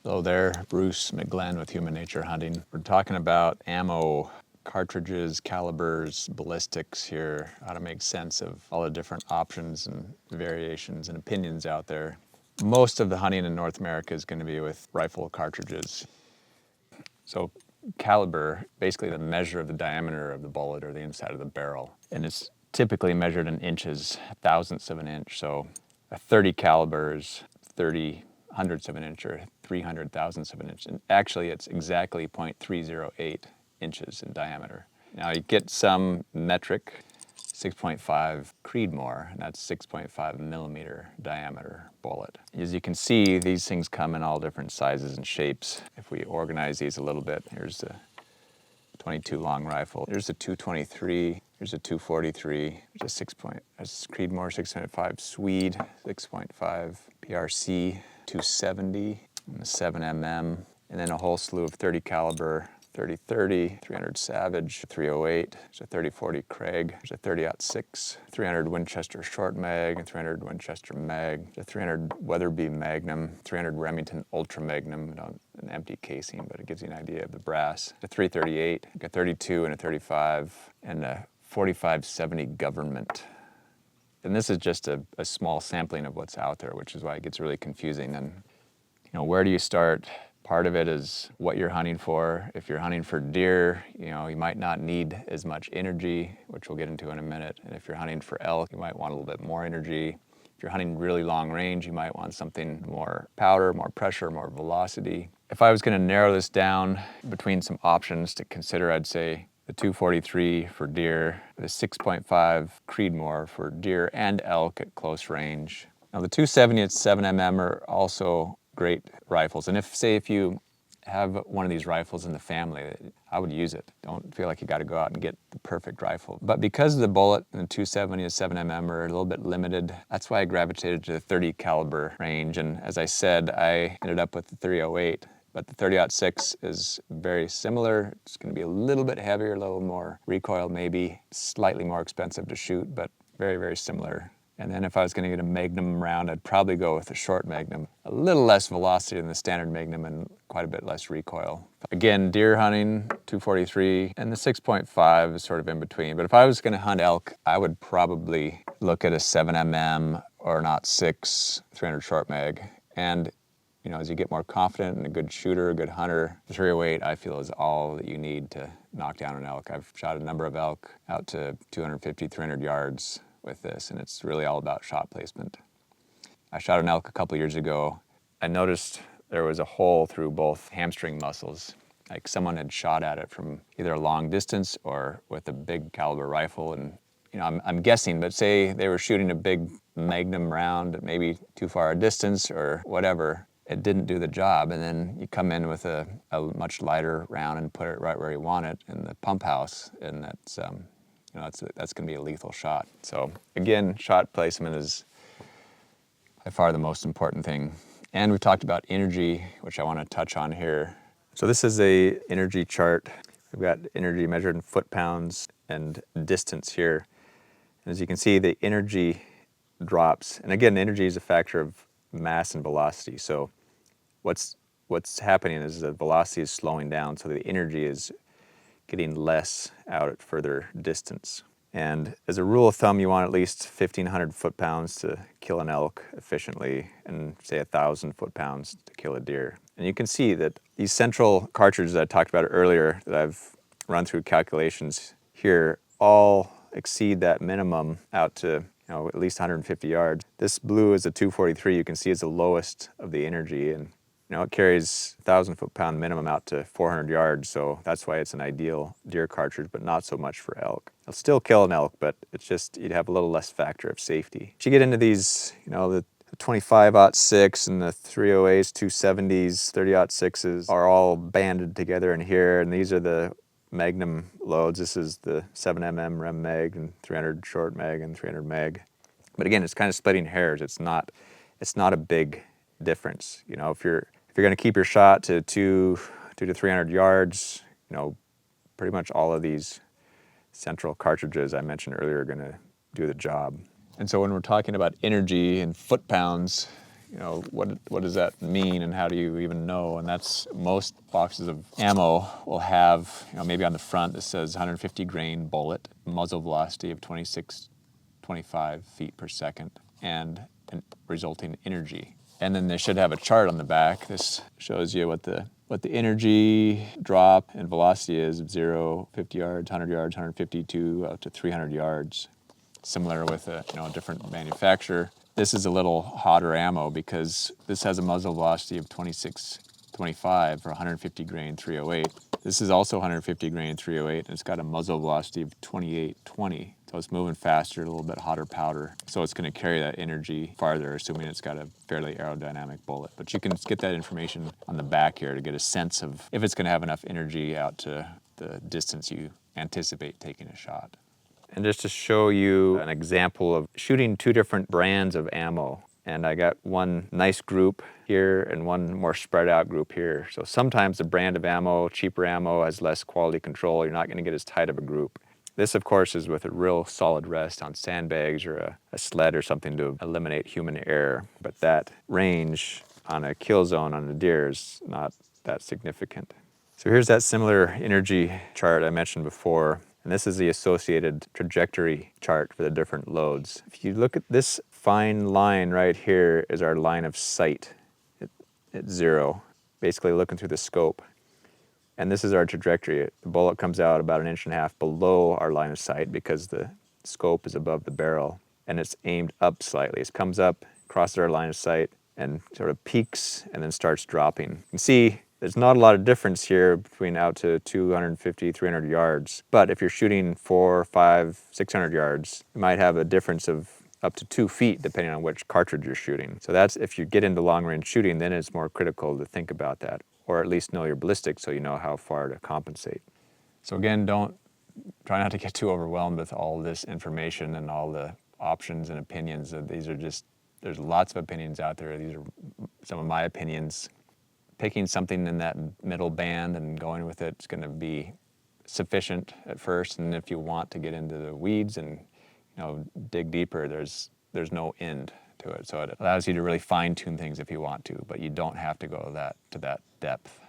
Hello there, Bruce McGlenn with Human Nature Hunting. We're talking about ammo, cartridges, calibers, ballistics here, how to make sense of all the different options and variations and opinions out there. Most of the hunting in North America is going to be with rifle cartridges. So caliber, basically the measure of the diameter of the bullet or the inside of the barrel. And it's typically measured in inches, thousandths of an inch. So a 30 caliber is 30 hundredths of an inch or 300 thousandths of an inch. And actually it's exactly 0.308 inches in diameter. Now you get some metric, 6.5 Creedmoor, and that's 6.5 millimeter diameter bullet. As you can see, these things come in all different sizes and shapes. If we organize these a little bit, here's the 22 long rifle. Here's the 223. Here's a 243. There's a that's Creedmoor 6.5 Swede, 6.5 PRC, 270, and the 7mm, and then a whole slew of 30 caliber. 30-30, 300 Savage, 308, there's a 30-40 Craig, there's a 30-06, 300 Winchester short mag, and 300 Winchester mag, a 300 Weatherby Magnum, 300 Remington Ultra Magnum, an empty casing, but it gives you an idea of the brass, a 338, a 32 and a 35, and a 4570 Government. And this is just a small sampling of what's out there, which is why it gets really confusing. And where do you start? Part of it is what you're hunting for. If you're hunting for deer, you might not need as much energy, which we'll get into in a minute. And if you're hunting for elk, you might want a little bit more energy. If you're hunting really long range, you might want something more powder, more pressure, more velocity. If I was going to narrow this down between some options to consider, I'd say the 243 for deer, the 6.5 Creedmoor for deer and elk at close range. Now the 270 at 7mm are also great rifles. And if you have one of these rifles in the family, I would use it. Don't feel like you got to go out and get the perfect rifle. But because the bullet in the 270 to 7mm are a little bit limited, that's why I gravitated to the 30 caliber range. And as I said, I ended up with the 308. But the 30-06 is very similar. It's going to be a little bit heavier, a little more recoil maybe, slightly more expensive to shoot, but very, very similar. And then if I was going to get a Magnum round, I'd probably go with a short Magnum. A little less velocity than the standard Magnum and quite a bit less recoil. Again, deer hunting, 243, and the 6.5 is sort of in between. But if I was going to hunt elk, I would probably look at a 7mm or an 06 300 short mag. And as you get more confident and a good shooter, a good hunter, the 308 I feel is all that you need to knock down an elk. I've shot a number of elk out to 250, 300 yards with this, and it's really all about shot placement. I shot an elk a couple years ago. I noticed there was a hole through both hamstring muscles, like someone had shot at it from either a long distance or with a big caliber rifle. And I'm guessing, but say they were shooting a big Magnum round at maybe too far a distance or whatever, it didn't do the job. And then you come in with a much lighter round and put it right where you want it in the pump house, and that's going to be a lethal shot. So again, shot placement is by far the most important thing. And we talked about energy, which I want to touch on here. So this is a energy chart. We've got energy measured in foot-pounds and distance here. And as you can see, the energy drops. And again, energy is a factor of mass and velocity. So what's happening is the velocity is slowing down, so the energy is getting less out at further distance. And as a rule of thumb, you want at least 1,500 foot-pounds to kill an elk efficiently, and say 1,000 foot-pounds to kill a deer. And you can see that these central cartridges that I talked about earlier, that I've run through calculations here, all exceed that minimum out to at least 150 yards. This blue is a 243. You can see it's the lowest of the energy, and it carries 1,000 foot-pound minimum out to 400 yards, so that's why it's an ideal deer cartridge, but not so much for elk. It'll still kill an elk, but it's just, you'd have a little less factor of safety. As you get into these, the 25-06 and the 308s, 270s, 30-06s are all banded together in here, and these are the Magnum loads. This is the 7mm Rem mag and 300 short mag and 300 mag. But again, it's kind of splitting hairs. It's not a big difference. If you're going to keep your shot to 2 to 300 yards, pretty much all of these central cartridges I mentioned earlier are going to do the job. And so when we're talking about energy and foot-pounds, you know, what does that mean and how do you even know? And that's most boxes of ammo will have, you know, maybe on the front that says 150 grain bullet, muzzle velocity of 25 feet per second, and resulting energy. And then they should have a chart on the back. This shows you what the energy drop and velocity is of 0, 50 yards, 100 yards, 152 up to 300 yards. Similar with a different manufacturer. This is a little hotter ammo because this has a muzzle velocity of 26.25 for 150 grain 308. This is also 150 grain 308, and it's got a muzzle velocity of 28.20. So it's moving faster, a little bit hotter powder. So it's going to carry that energy farther, assuming it's got a fairly aerodynamic bullet. But you can get that information on the back here to get a sense of if it's going to have enough energy out to the distance you anticipate taking a shot. And just to show you an example of shooting two different brands of ammo. And I got one nice group here and one more spread out group here. So sometimes the brand of ammo, cheaper ammo, has less quality control. You're not going to get as tight of a group. This, of course, is with a real solid rest on sandbags or a sled or something to eliminate human error. But that range on a kill zone on a deer is not that significant. So here's that similar energy chart I mentioned before. And this is the associated trajectory chart for the different loads. If you look at this fine line right here is our line of sight at 0, basically looking through the scope. And this is our trajectory. The bullet comes out about 1.5 inches below our line of sight because the scope is above the barrel, and it's aimed up slightly. It comes up, crosses our line of sight, and sort of peaks and then starts dropping. You can see there's not a lot of difference here between out to 250, 300 yards. But if you're shooting 400, 500, 600 yards, you might have a difference of up to 2 feet depending on which cartridge you're shooting. So that's, if you get into long range shooting, then it's more critical to think about that, or at least know your ballistics so you know how far to compensate. So again, try not to get too overwhelmed with all this information and all the options and opinions. There's lots of opinions out there. These are some of my opinions. Picking something in that middle band and going with it is going to be sufficient at first, and if you want to get into the weeds and dig deeper, there's no end to it. So it allows you to really fine-tune things if you want to, but you don't have to go to that depth.